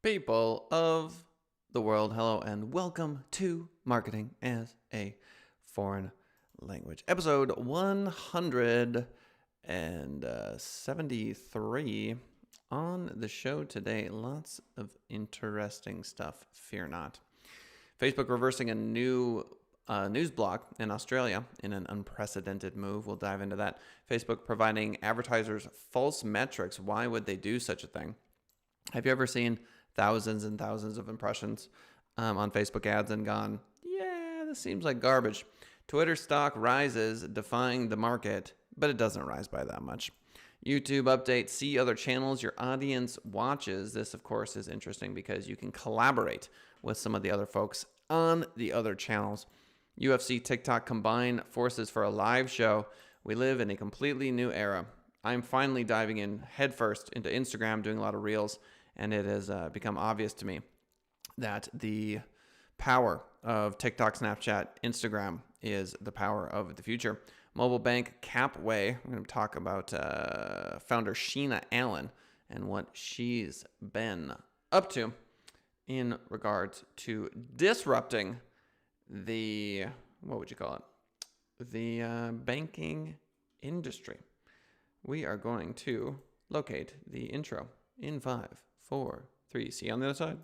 People of the world, hello and welcome to Marketing as a Foreign Language, episode 173. On the show today, lots of interesting stuff, fear not. Facebook reversing a new news block in Australia in an unprecedented move. We'll dive into that. Facebook providing advertisers false metrics. Why would they do such a thing? Have you ever seen thousands and thousands of impressions on Facebook ads and gone, yeah, this seems like garbage? Twitter stock rises, defying the market, but it doesn't rise by that much. YouTube update, see other channels your audience watches. This, of course, is interesting because you can collaborate with some of the other folks on the other channels. UFC, TikTok combine forces for a live show. We live in a completely new era. I'm finally diving in headfirst into Instagram, doing a lot of reels, and it has become obvious to me that the power of TikTok, Snapchat, Instagram is the power of the future. Mobile bank Capway. We're going to talk about founder Sheena Allen and what she's been up to in regards to disrupting the, what would you call it? The banking industry. We are going to locate the intro in 5, 4, 3. See you on the other side.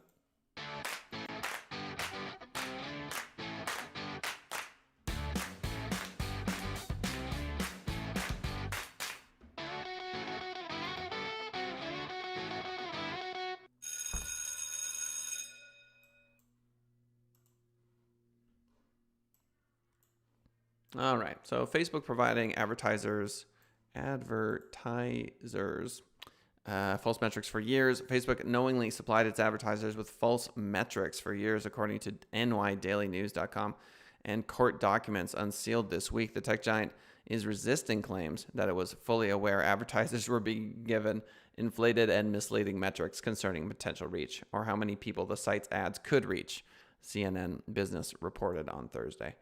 All right, so Facebook providing advertisers false metrics for years. Facebook knowingly supplied its advertisers with false metrics for years, according to nydailynews.com, and court documents unsealed this week. The tech giant is resisting claims that it was fully aware advertisers were being given inflated and misleading metrics concerning potential reach or how many people the site's ads could reach, CNN Business reported on Thursday.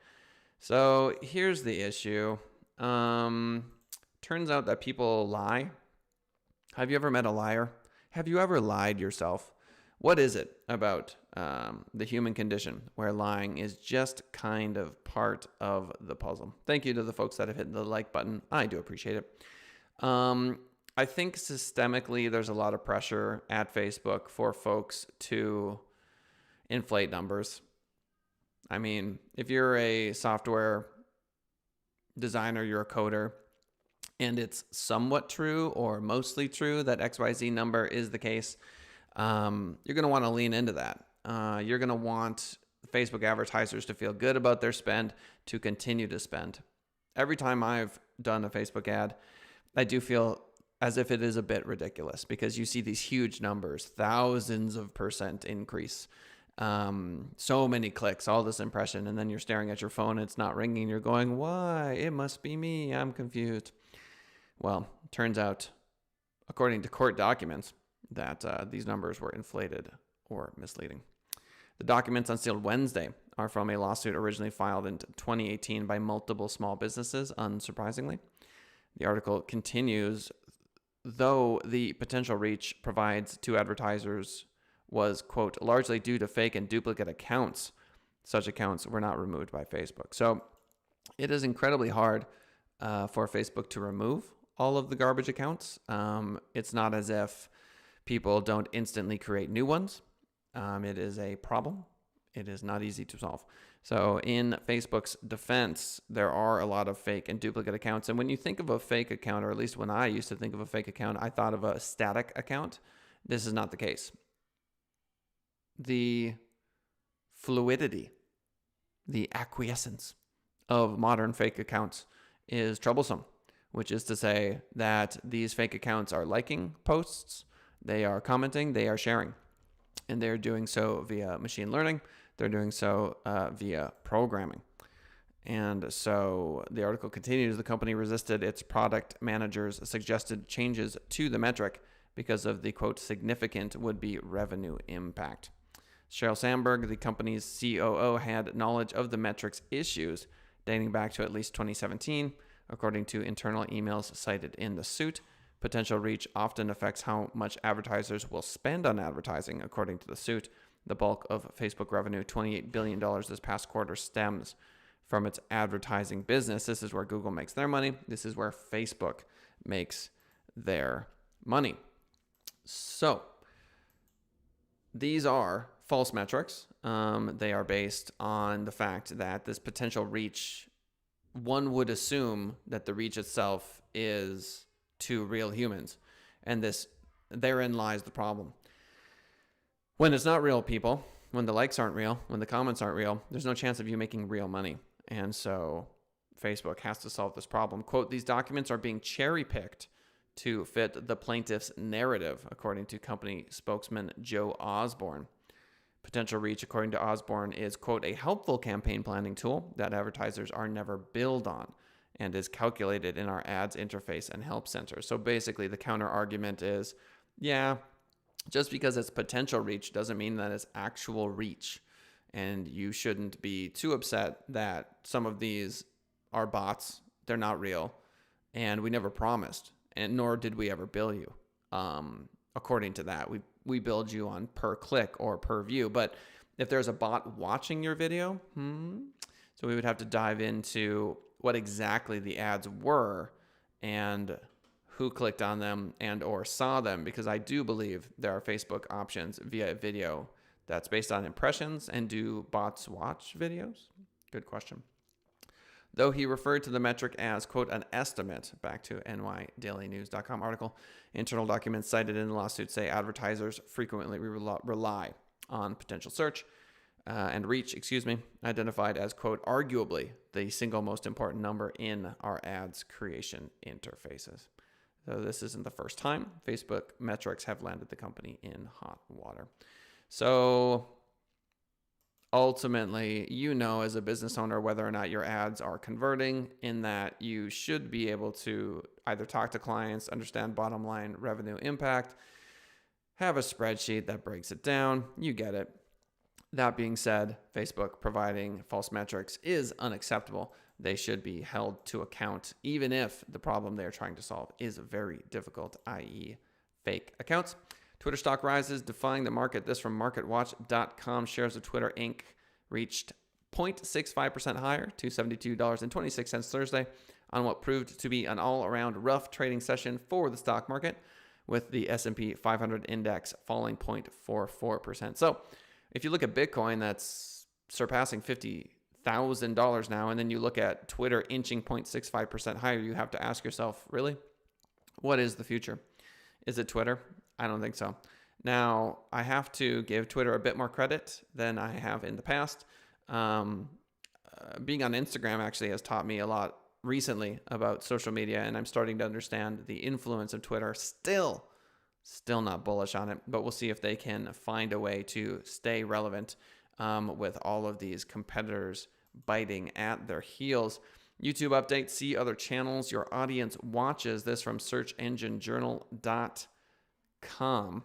So here's the issue. Turns out that people lie. Have you ever met a liar? Have you ever lied yourself? What is it about the human condition where lying is just kind of part of the puzzle? Thank you to the folks that have hit the like button. I do appreciate it. I think systemically there's a lot of pressure at Facebook for folks to inflate numbers. I mean, if you're a software designer, you're a coder, and it's somewhat true or mostly true that XYZ number is the case, you're going to want to lean into that. You're going to want Facebook advertisers to feel good about their spend, to continue to spend. Every time I've done a Facebook ad, I do feel as if it is a bit ridiculous because you see these huge numbers, thousands of % increase. So many clicks, all this impression, and then you're staring at your phone and it's not ringing. You're going, why? It must be me. I'm confused. Well, turns out, according to court documents, that these numbers were inflated or misleading. The documents unsealed Wednesday are from a lawsuit originally filed in 2018 by multiple small businesses, unsurprisingly. The article continues, though the potential reach provides to advertisers was, quote, largely due to fake and duplicate accounts. Such accounts were not removed by Facebook. So it is incredibly hard for Facebook to remove all of the garbage accounts. It's not as if people don't instantly create new ones. It is a problem. It is not easy to solve. So in Facebook's defense, there are a lot of fake and duplicate accounts. And when you think of a fake account, or at least when I used to think of a fake account, I thought of a static account. This is not the case. The fluidity, the acquiescence of modern fake accounts is troublesome, which is to say that these fake accounts are liking posts, they are commenting, they are sharing, and they're doing so via machine learning. They're doing so via programming. And so the article continues, the company resisted its product managers' suggested changes to the metric because of the, quote, significant would-be revenue impact. Sheryl Sandberg, the company's COO, had knowledge of the metrics issues dating back to at least 2017, according to internal emails cited in the suit. Potential reach often affects how much advertisers will spend on advertising, according to the suit. The bulk of Facebook revenue, $28 billion this past quarter, stems from its advertising business. This is where Google makes their money. This is where Facebook makes their money. So these are false metrics. They are based on the fact that this potential reach, one would assume that the reach itself is to real humans. And therein lies the problem. When it's not real people, when the likes aren't real, when the comments aren't real, there's no chance of you making real money. And so Facebook has to solve this problem. Quote, these documents are being cherry-picked to fit the plaintiff's narrative, according to company spokesman Joe Osborne. Potential reach, according to Osborne, is, quote, a helpful campaign planning tool that advertisers are never billed on and is calculated in our ads interface and help center. So basically the counter argument is, yeah, just because it's potential reach doesn't mean that it's actual reach. And you shouldn't be too upset that some of these are bots. They're not real. And we never promised, and nor did we ever bill you. According to that, we billed you on per click or per view. But if there's a bot watching your video, so we would have to dive into what exactly the ads were and who clicked on them and or saw them, because I do believe there are Facebook options via video that's based on impressions. And do bots watch videos? Good question. Though he referred to the metric as, quote, an estimate, back to nydailynews.com article, internal documents cited in the lawsuit say advertisers frequently rely on potential search and reach, identified as, quote, arguably the single most important number in our ads creation interfaces. So this isn't the first time Facebook metrics have landed the company in hot water. So ultimately, as a business owner, whether or not your ads are converting, in that you should be able to either talk to clients, understand bottom line revenue impact, have a spreadsheet that breaks it down. You get it. That being said, Facebook providing false metrics is unacceptable. They should be held to account, even if the problem they're trying to solve is very difficult, i.e. fake accounts. Twitter stock rises, defying the market. This from MarketWatch.com. Shares of Twitter Inc. reached 0.65% higher to $72.26 Thursday on what proved to be an all-around rough trading session for the stock market, with the S&P 500 index falling 0.44%. So if you look at Bitcoin, that's surpassing $50,000 now, and then you look at Twitter inching 0.65% higher, you have to ask yourself, really? What is the future? Is it Twitter? I don't think so. Now, I have to give Twitter a bit more credit than I have in the past. Being on Instagram actually has taught me a lot recently about social media, and I'm starting to understand the influence of Twitter. Still not bullish on it, but we'll see if they can find a way to stay relevant with all of these competitors biting at their heels. YouTube update, see other channels your audience watches. This from searchenginejournal.com.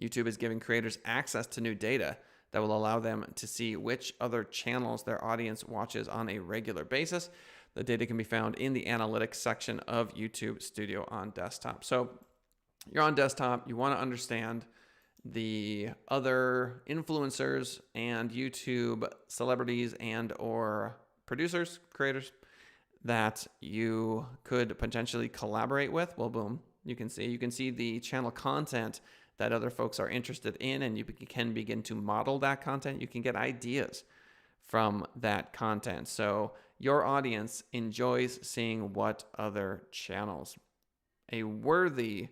YouTube is giving creators access to new data that will allow them to see which other channels their audience watches on a regular basis. The data can be found in the analytics section of YouTube Studio on desktop. So you're on desktop, you want to understand the other influencers and YouTube celebrities and or producers, creators that you could potentially collaborate with. Well, boom, you can see the channel content that other folks are interested in, and you can begin to model that content. You can get ideas from that content. So your audience enjoys seeing what other channels. A worthy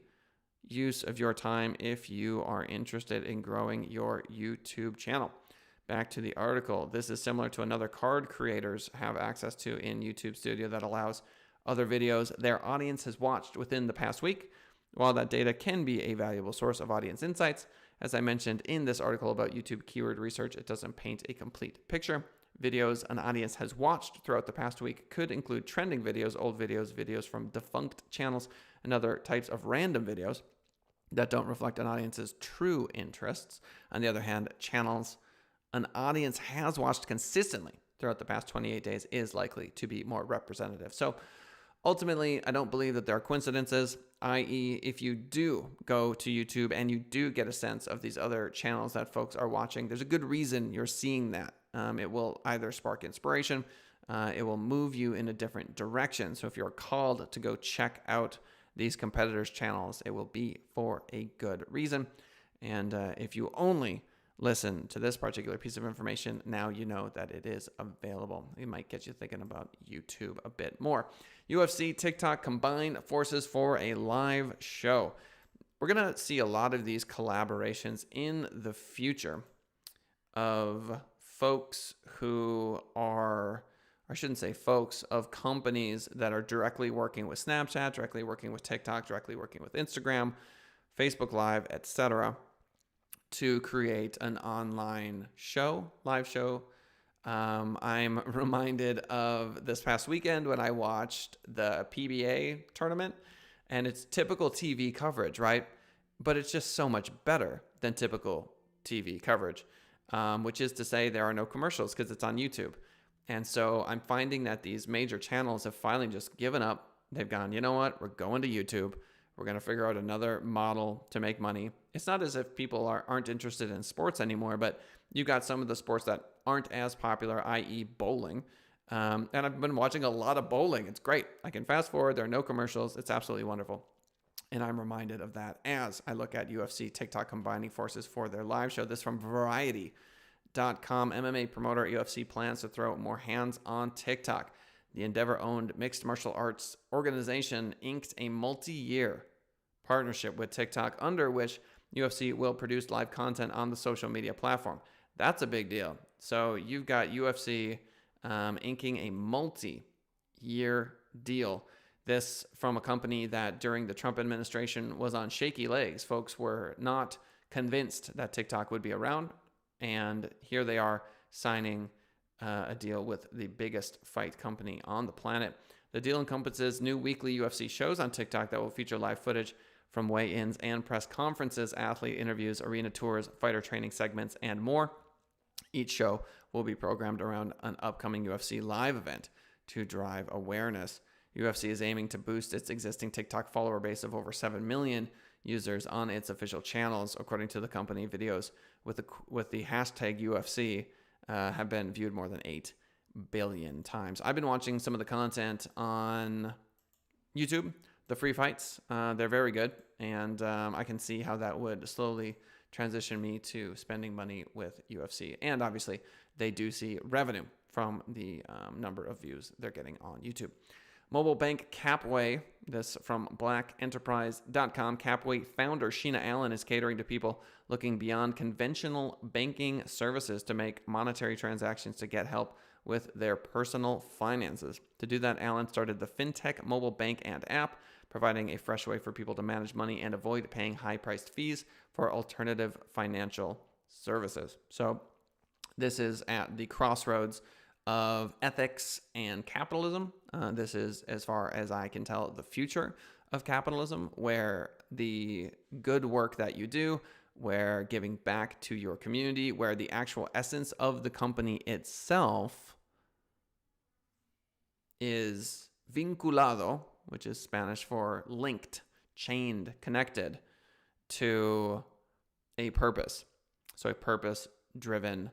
use of your time if you are interested in growing your YouTube channel. Back to the article. This is similar to another card creators have access to in YouTube Studio that allows other videos their audience has watched within the past week. While that data can be a valuable source of audience insights, as I mentioned in this article about YouTube keyword research, it doesn't paint a complete picture. Videos an audience has watched throughout the past week could include trending videos, old videos, videos from defunct channels, and other types of random videos that don't reflect an audience's true interests. On the other hand, channels an audience has watched consistently throughout the past 28 days is likely to be more representative. So Ultimately, I don't believe that there are coincidences, i.e., if you do go to YouTube and you do get a sense of these other channels that folks are watching, there's a good reason you're seeing that. It will either spark inspiration, it will move you in a different direction. So if you're called to go check out these competitors' channels, it will be for a good reason. And if you only listen to this particular piece of information, now you know that it is available. It might get you thinking about YouTube a bit more. UFC, TikTok combine forces for a live show. We're going to see a lot of these collaborations in the future of folks who are, I shouldn't say folks, of companies that are directly working with Snapchat, directly working with TikTok, directly working with Instagram, Facebook Live, etc., to create an online show, live show. I'm reminded of this past weekend when I watched the PBA tournament, and it's typical TV coverage, right? But it's just so much better than typical TV coverage, which is to say there are no commercials because it's on YouTube. And so I'm finding that these major channels have finally just given up. They've gone, you know what? We're going to YouTube. We're going to figure out another model to make money. It's not as if people aren't interested in sports anymore, but you've got some of the sports that aren't as popular, i.e. bowling. And I've been watching a lot of bowling. It's great. I can fast forward. There are no commercials. It's absolutely wonderful. And I'm reminded of that as I look at UFC, TikTok combining forces for their live show. This from Variety.com. MMA promoter UFC plans to throw more hands on TikTok. The Endeavor-owned mixed martial arts organization inked a multi-year partnership with TikTok under which UFC will produce live content on the social media platform. That's a big deal. So you've got UFC inking a multi-year deal. This from a company that during the Trump administration was on shaky legs. Folks were not convinced that TikTok would be around. And here they are signing a deal with the biggest fight company on the planet. The deal encompasses new weekly UFC shows on TikTok that will feature live footage from weigh-ins and press conferences, athlete interviews, arena tours, fighter training segments, and more. Each show will be programmed around an upcoming UFC live event to drive awareness. UFC is aiming to boost its existing TikTok follower base of over 7 million users on its official channels. According to the company, videos with the hashtag UFC have been viewed more than 8 billion times. I've been watching some of the content on YouTube, the free fights. They're very good, and I can see how that would slowly transition me to spending money with UFC. And obviously, they do see revenue from the number of views they're getting on YouTube. Mobile bank Capway, this from blackenterprise.com. Capway founder Sheena Allen is catering to people looking beyond conventional banking services to make monetary transactions to get help with their personal finances. To do that, Allen started the FinTech mobile bank and app, providing a fresh way for people to manage money and avoid paying high-priced fees for alternative financial services. So this is at the crossroads of ethics and capitalism. This is, as far as I can tell, the future of capitalism, where the good work that you do, where giving back to your community, where the actual essence of the company itself is vinculado, which is Spanish for linked, chained, connected to a purpose. So a purpose-driven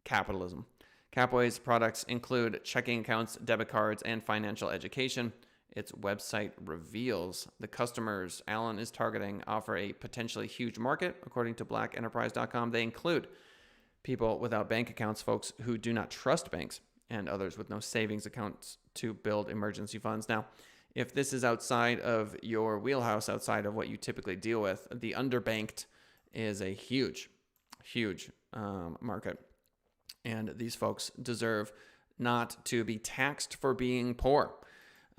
capitalism. Capway's products include checking accounts, debit cards, and financial education. Its website reveals the customers Allen is targeting offer a potentially huge market. According to blackenterprise.com, they include people without bank accounts, folks who do not trust banks, and others with no savings accounts to build emergency funds. Now, if this is outside of your wheelhouse, outside of what you typically deal with, the underbanked is a huge market. And these folks deserve not to be taxed for being poor.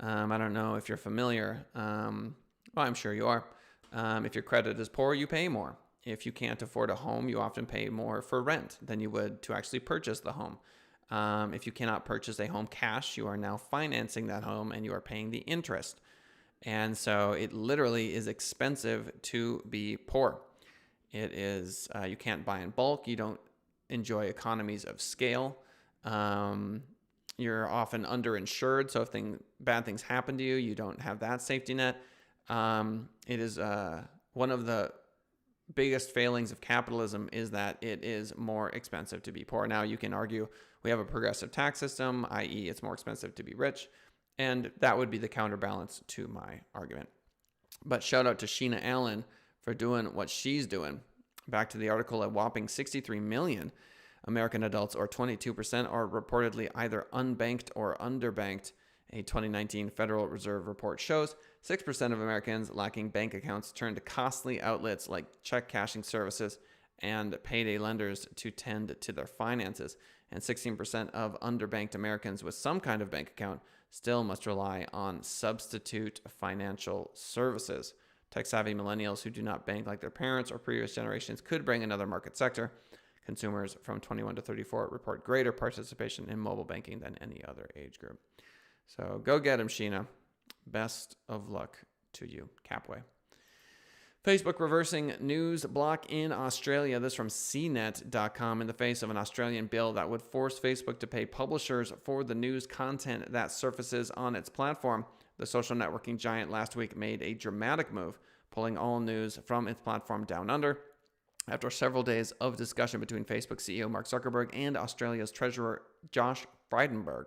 I don't know if you're familiar. Well, I'm sure you are. If your credit is poor, you pay more. If you can't afford a home, you often pay more for rent than you would to actually purchase the home. If you cannot purchase a home cash, you are now financing that home and you are paying the interest. And so it literally is expensive to be poor. It is, you can't buy in bulk. You don't enjoy economies of scale. You're often underinsured, so if bad things happen to you, you don't have that safety net. It is one of the biggest failings of capitalism is that it is more expensive to be poor. Now, you can argue we have a progressive tax system, i.e. it's more expensive to be rich, and that would be the counterbalance to my argument. But shout out to Sheena Allen for doing what she's doing. Back to the article, a whopping 63 million American adults, or 22%, are reportedly either unbanked or underbanked. A 2019 Federal Reserve report shows 6% of Americans lacking bank accounts turn to costly outlets like check cashing services and payday lenders to tend to their finances. And 16% of underbanked Americans with some kind of bank account still must rely on substitute financial services. Tech-savvy millennials who do not bank like their parents or previous generations could bring another market sector. Consumers from 21 to 34 report greater participation in mobile banking than any other age group. So go get him, Sheena. Best of luck to you, Capway. Facebook reversing news block in Australia. This from cnet.com. In the face of an Australian bill that would force Facebook to pay publishers for the news content that surfaces on its platform, the social networking giant last week made a dramatic move, pulling all news from its platform down under. After several days of discussion between Facebook CEO Mark Zuckerberg and Australia's Treasurer Josh Frydenberg,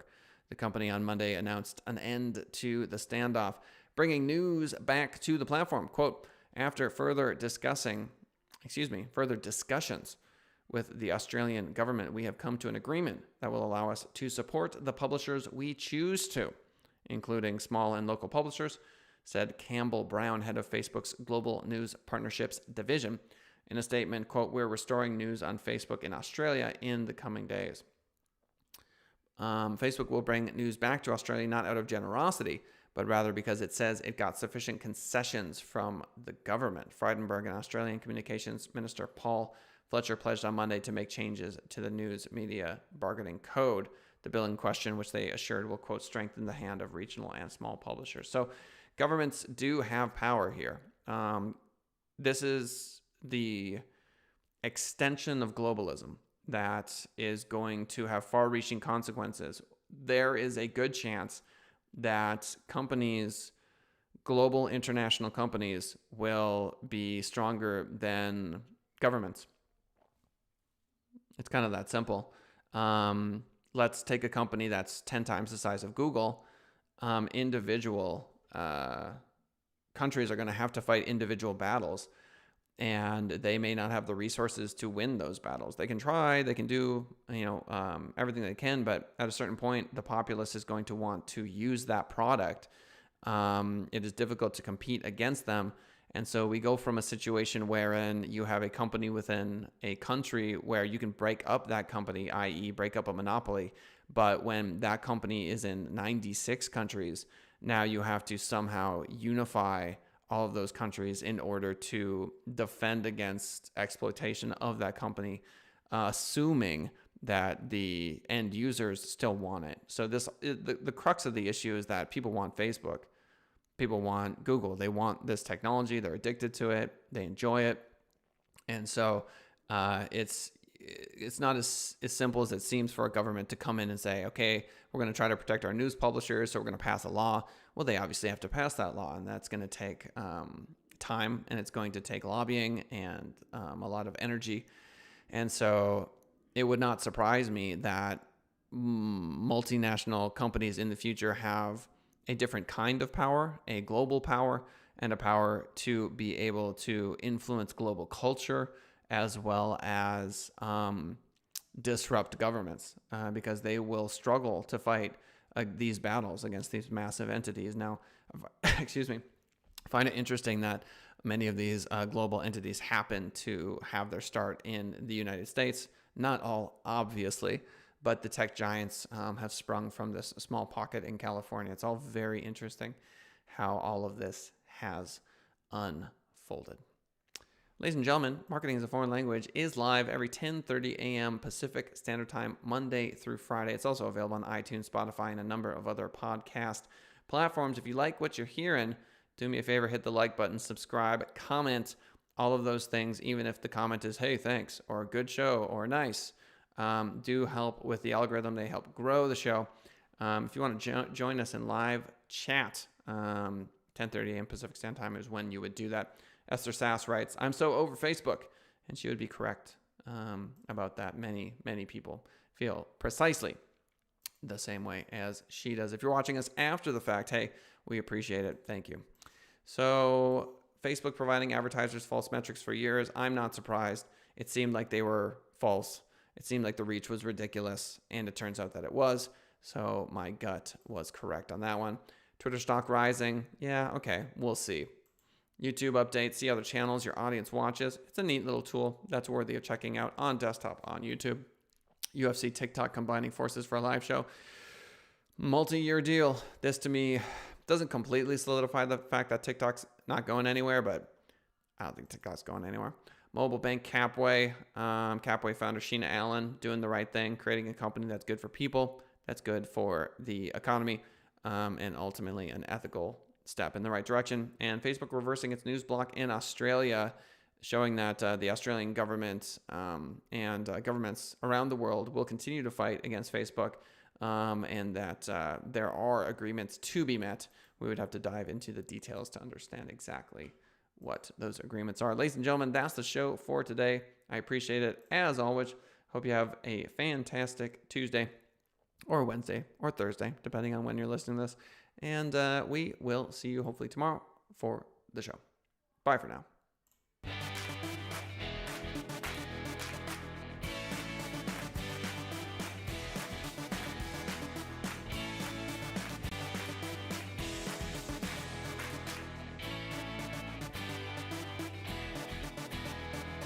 the company on Monday announced an end to the standoff, bringing news back to the platform. Quote, after further discussions with the Australian government, we have come to an agreement that will allow us to support the publishers we choose to, including small and local publishers, said Campbell Brown, head of Facebook's Global News Partnerships division. In a statement, quote, we're restoring news on Facebook in Australia in the coming days. Facebook will bring news back to Australia not out of generosity, but rather because it says it got sufficient concessions from the government. Frydenberg and Australian Communications Minister Paul Fletcher pledged on Monday to make changes to the news media bargaining code. The bill in question, which they assured will, quote, strengthen the hand of regional and small publishers. So governments do have power here. This is the extension of globalism that is going to have far-reaching consequences. There is a good chance that companies, global international companies, will be stronger than governments. It's kind of that simple. Let's take a company that's 10 times the size of Google. Individual countries are going to have to fight individual battles, and they may not have the resources to win those battles. They can try, they can do, everything they can, but at a certain point, the populace is going to want to use that product. It is difficult to compete against them. And so we go from a situation wherein you have a company within a country where you can break up that company, i.e. break up a monopoly. But when that company is in 96 countries, now you have to somehow unify all of those countries in order to defend against exploitation of that company, assuming that the end users still want it. So the crux of the issue is that people want Facebook. People want Google. They want this technology. They're addicted to it. They enjoy it. And so it's not as simple as it seems for a government to come in and say, okay, we're going to try to protect our news publishers, so we're going to pass a law. Well, they obviously have to pass that law, and that's going to take time, and it's going to take lobbying and a lot of energy. And so it would not surprise me that multinational companies in the future have a different kind of power, a global power, and a power to be able to influence global culture as well as disrupt governments because they will struggle to fight these battles against these massive entities. Now, I find it interesting that many of these global entities happen to have their start in the United States. Not all, obviously, but the tech giants have sprung from this small pocket in California. It's all very interesting how all of this has unfolded. Ladies and gentlemen, Marketing as a Foreign Language is live every 10:30 a.m. Pacific Standard Time, Monday through Friday. It's also available on iTunes, Spotify, and a number of other podcast platforms. If you like what you're hearing, do me a favor, hit the like button, subscribe, comment, all of those things, even if the comment is, hey, thanks, or good show, or nice, do help with the algorithm. They help grow the show. If you want to join us in live chat, 10:30 a.m. Pacific Standard Time is when you would do that. Esther Sass writes, I'm so over Facebook. And she would be correct about that. Many, many people feel precisely the same way as she does. If you're watching us after the fact, hey, we appreciate it. Thank you. So Facebook providing advertisers false metrics for years. I'm not surprised. It seemed like they were false. It seemed like the reach was ridiculous, and it turns out that it was. So my gut was correct on that one. Twitter stock rising. Yeah, okay, we'll see. YouTube updates, see other channels your audience watches. It's a neat little tool that's worthy of checking out on desktop, on YouTube. UFC, TikTok combining forces for a live show. Multi-year deal. This to me doesn't completely solidify the fact that TikTok's not going anywhere, but I don't think TikTok's going anywhere. Mobile bank Capway. Capway founder Sheena Allen doing the right thing, creating a company that's good for people, that's good for the economy, and ultimately an ethical step in the right direction. And Facebook reversing its news block in Australia, showing that the Australian government and governments around the world will continue to fight against Facebook, and that there are agreements to be met. We would have to dive into the details to understand exactly what those agreements are. Ladies and gentlemen, that's the show for today. I appreciate it as always. Hope you have a fantastic Tuesday or Wednesday or Thursday, depending on when you're listening to this. And we will see you hopefully tomorrow for the show. Bye for now.